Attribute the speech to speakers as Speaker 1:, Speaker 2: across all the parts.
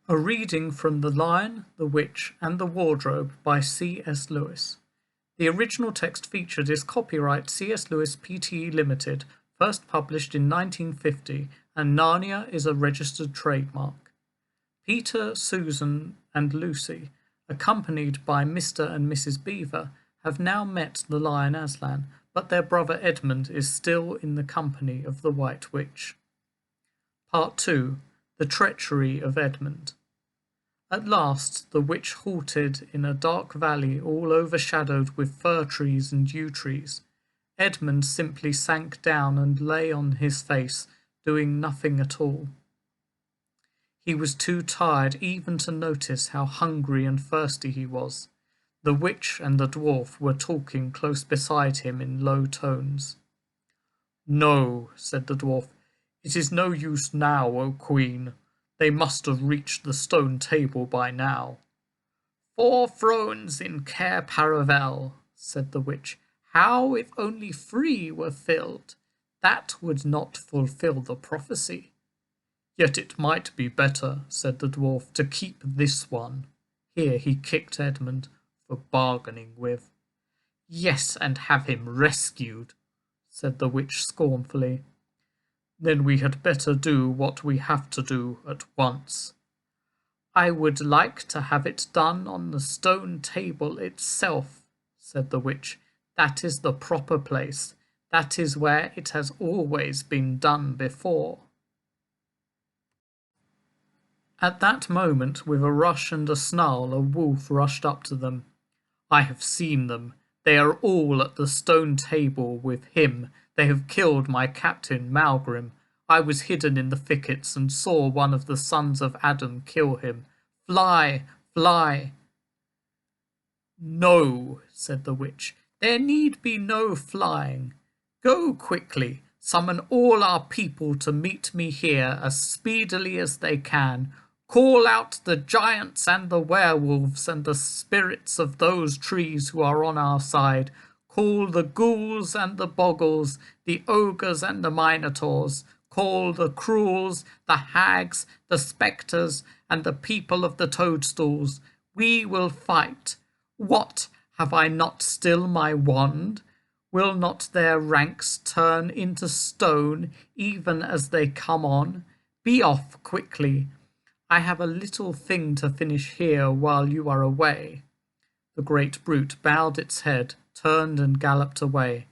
Speaker 1: A reading from The Lion, the Witch, and the Wardrobe by C.S. Lewis. The original text featured is copyright C.S. Lewis Pte. Limited, first published in 1950, and Narnia is a registered trademark. Peter, Susan, and Lucy, accompanied by Mr. and Mrs. Beaver, have now met the lion Aslan, but their brother Edmund is still in the company of the White Witch. Part 2. The Treachery of Edmund. At last the witch halted in a dark valley all overshadowed with fir trees and yew trees. Edmund simply sank down and lay on his face, doing nothing at all. He was too tired even to notice how hungry and thirsty he was. The witch and the dwarf were talking close beside him in low tones. "No," said the dwarf, "it is no use now, O Queen. They must have reached the stone table by now." "4 thrones in Cair Paravel," said the witch. "How if only 3 were filled? That would not fulfill the prophecy." "Yet it might be better," said the dwarf, "to keep this one." Here he kicked Edmund for bargaining with. "Yes, and have him rescued," said the witch scornfully. "Then we had better do what we have to do at once." "I would like to have it done on the stone table itself," said the witch. "That is the proper place. That is where it has always been done before." At that moment, with a rush and a snarl, a wolf rushed up to them. "I have seen them. They are all at the stone table with him. They have killed my captain, Malgrim. I was hidden in the thickets and saw one of the sons of Adam kill him. Fly, fly." "No," said the witch, "there need be no flying. Go quickly, summon all our people to meet me here as speedily as they can. Call out the giants and the werewolves and the spirits of those trees who are on our side. Call the ghouls and the bogles, the ogres and the minotaurs. Call the cruels, the hags, the spectres, and the people of the toadstools. We will fight. What, have I not still my wand? Will not their ranks turn into stone even as they come on? Be off quickly. I have a little thing to finish here while you are away." The great brute bowed its head, turned and galloped away.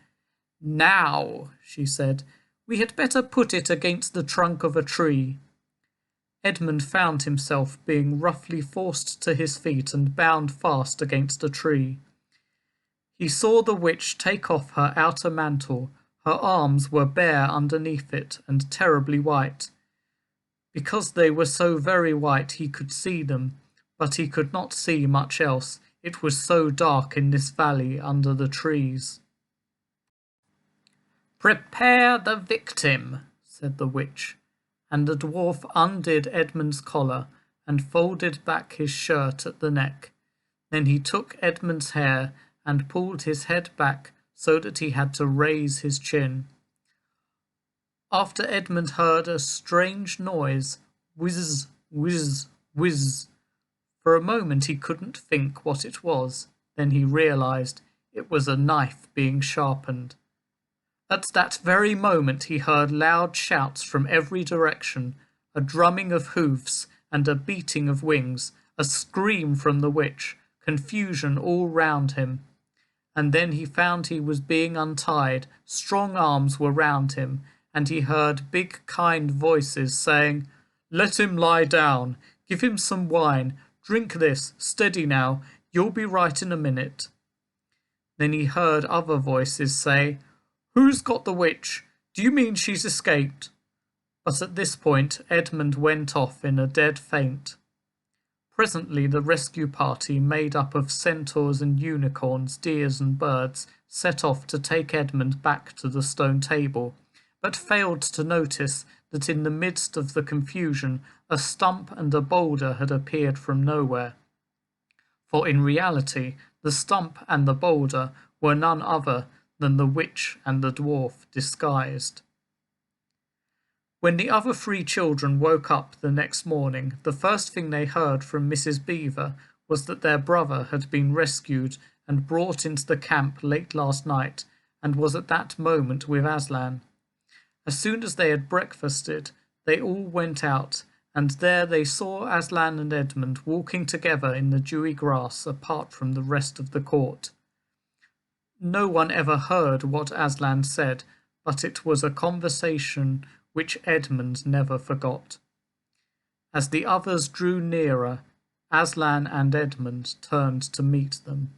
Speaker 1: "Now," she said, "we had better put it against the trunk of a tree." Edmund found himself being roughly forced to his feet and bound fast against a tree. He saw the witch take off her outer mantle. Her arms were bare underneath it and terribly white. Because they were so very white he could see them, but he could not see much else. It was so dark in this valley under the trees. "Prepare the victim," said the witch, and the dwarf undid Edmund's collar and folded back his shirt at the neck. Then he took Edmund's hair and pulled his head back so that he had to raise his chin. After Edmund heard a strange noise, whizz, whizz, whizz. For a moment he couldn't think what it was. Then he realized it was a knife being sharpened. At that very moment he heard loud shouts from every direction, a drumming of hoofs and a beating of wings, a scream from the witch, confusion all round him. And then he found he was being untied, strong arms were round him, and he heard big kind voices saying, "Let him lie down, give him some wine, drink this, steady now, you'll be right in a minute." Then he heard other voices say, "Who's got the witch? Do you mean she's escaped?" But at this point Edmund went off in a dead faint. Presently the rescue party, made up of centaurs and unicorns, deers and birds, set off to take Edmund back to the stone table, but failed to notice that in the midst of the confusion a stump and a boulder had appeared from nowhere. For in reality the stump and the boulder were none other than the witch and the dwarf disguised. When the other three children woke up the next morning, the first thing they heard from Mrs. Beaver was that their brother had been rescued and brought into the camp late last night, and was at that moment with Aslan. As soon as they had breakfasted, they all went out, and there they saw Aslan and Edmund walking together in the dewy grass apart from the rest of the court. No one ever heard what Aslan said, but it was a conversation which Edmund never forgot. As the others drew nearer, Aslan and Edmund turned to meet them.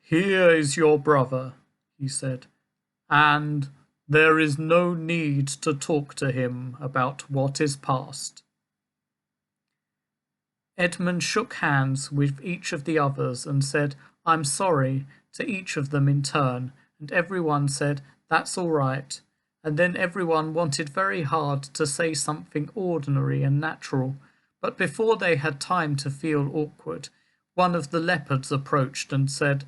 Speaker 1: "Here is your brother," he said, "and there is no need to talk to him about what is past." Edmund shook hands with each of the others and said, "I'm sorry," to each of them in turn, and everyone said, "That's all right," and then everyone wanted very hard to say something ordinary and natural, but before they had time to feel awkward, one of the leopards approached and said,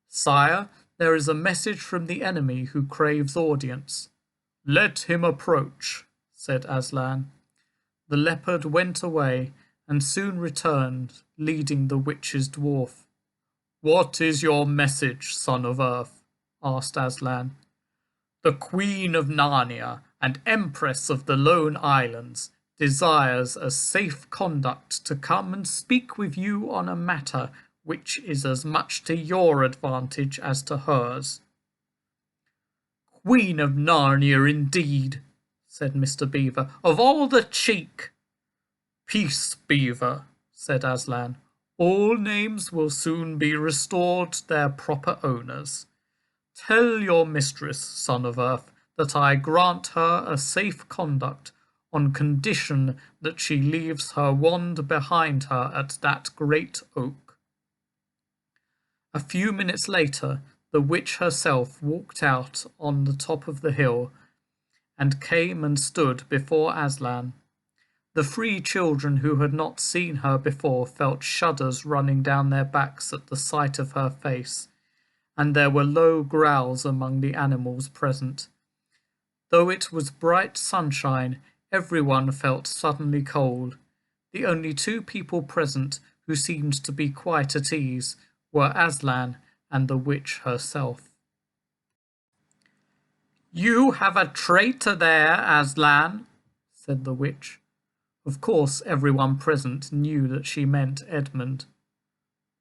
Speaker 1: "Sire, there is a message from the enemy who craves audience." "Let him approach," said Aslan. The leopard went away and soon returned, leading the witch's dwarf. "What is your message, son of earth?" asked Aslan. "The Queen of Narnia and Empress of the Lone Islands desires a safe conduct to come and speak with you on a matter which is as much to your advantage as to hers." "Queen of Narnia, indeed," said Mr. Beaver, "of all the cheek." "Peace, Beaver," said Aslan. "All names will soon be restored to their proper owners. Tell your mistress, son of earth, that I grant her a safe conduct on condition that she leaves her wand behind her at that great oak." A few minutes later, the witch herself walked out on the top of the hill and came and stood before Aslan. The three children who had not seen her before felt shudders running down their backs at the sight of her face, and there were low growls among the animals present. Though it was bright sunshine, everyone felt suddenly cold. The only two people present who seemed to be quite at ease were Aslan and the witch herself. "You have a traitor there, Aslan," said the witch. Of course, everyone present knew that she meant Edmund.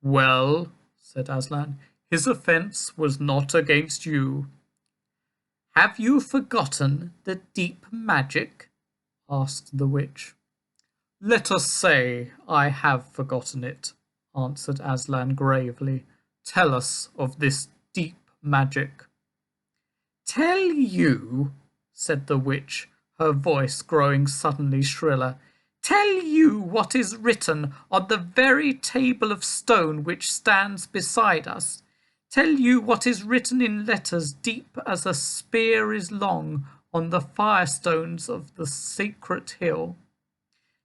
Speaker 1: "Well," said Aslan, "his offence was not against you." "Have you forgotten the deep magic?" asked the witch. "Let us say I have forgotten it," answered Aslan gravely. "Tell us of this deep magic." "Tell you," said the witch, her voice growing suddenly shriller. "Tell you what is written on the very table of stone which stands beside us. Tell you what is written in letters deep as a spear is long on the firestones of the sacred hill.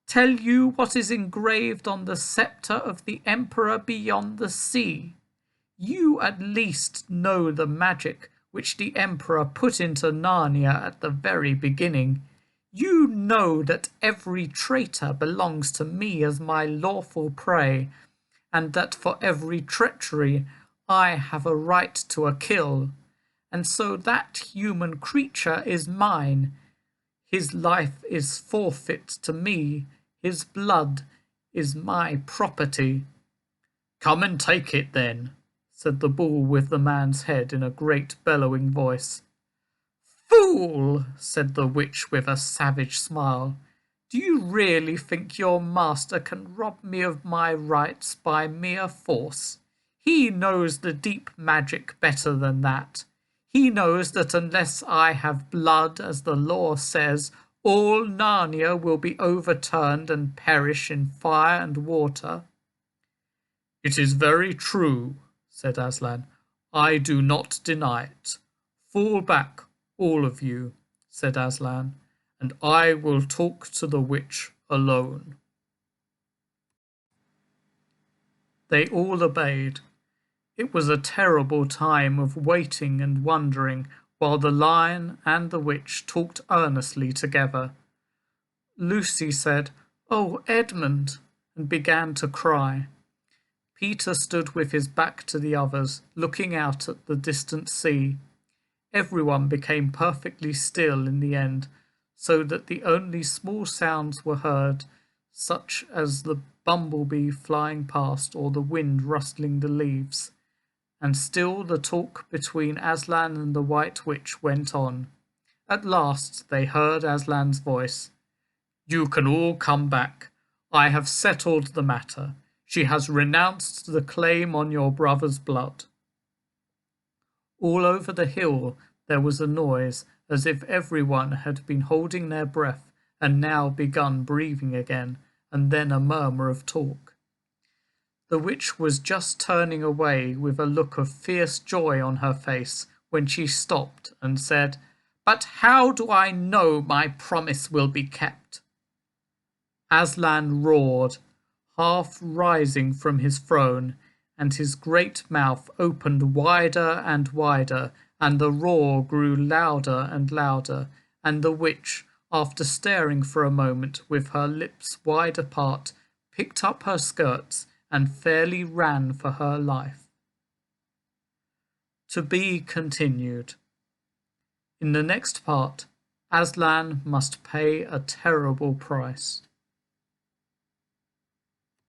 Speaker 1: Tell you what is engraved on the sceptre of the emperor beyond the sea. You at least know the magic which the emperor put into Narnia at the very beginning. You know that every traitor belongs to me as my lawful prey, and that for every treachery I have a right to a kill, and so that human creature is mine. His life is forfeit to me, his blood is my property." "Come and take it then," said the bull with the man's head in a great bellowing voice. "Fool," said the witch with a savage smile. "Do you really think your master can rob me of my rights by mere force? He knows the deep magic better than that. He knows that unless I have blood, as the law says, all Narnia will be overturned and perish in fire and water." "It is very true," said Aslan. "I do not deny it. Fall back, all of you," said Aslan, "and I will talk to the witch alone." They all obeyed. It was a terrible time of waiting and wondering while the lion and the witch talked earnestly together. Lucy said, "Oh, Edmund," and began to cry. Peter stood with his back to the others, looking out at the distant sea. Everyone became perfectly still in the end, so that the only small sounds were heard, such as the bumblebee flying past or the wind rustling the leaves. And still the talk between Aslan and the White Witch went on. At last they heard Aslan's voice. "You can all come back. I have settled the matter. She has renounced the claim on your brother's blood." All over the hill there was a noise, as if everyone had been holding their breath and now begun breathing again, and then a murmur of talk. The witch was just turning away with a look of fierce joy on her face when she stopped and said, "But how do I know my promise will be kept?" Aslan roared, half rising from his throne, and his great mouth opened wider and wider, and the roar grew louder and louder, and the witch, after staring for a moment with her lips wide apart, picked up her skirts and fairly ran for her life. To be continued. In the next part, Aslan must pay a terrible price.